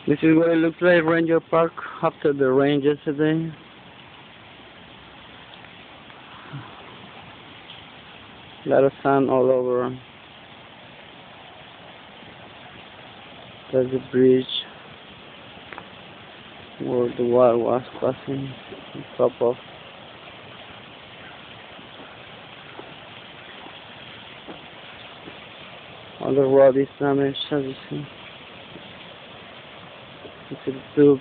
This is what it looks like, Ranger Park, after the rain yesterday. A lot of sand all over. There's the bridge where the water was passing on top of. All the road is damaged, as you see. You see the tube.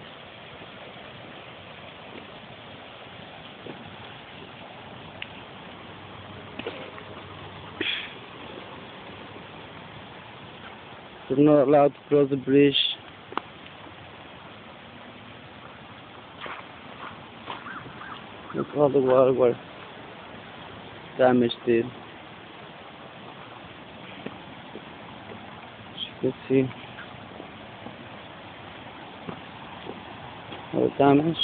We're not allowed to cross the bridge. Look, all the water was damaged it. As you can see, all the damage.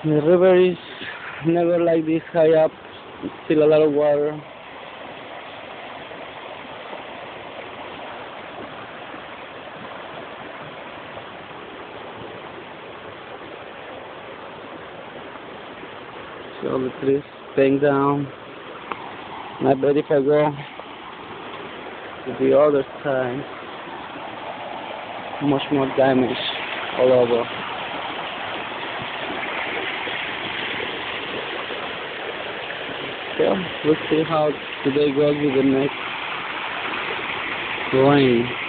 The river is never like this high up. It's still a lot of water. See all the trees staying down. And I bet if I go to the other side, much more damage all over. So let's see how today goes with the next rain.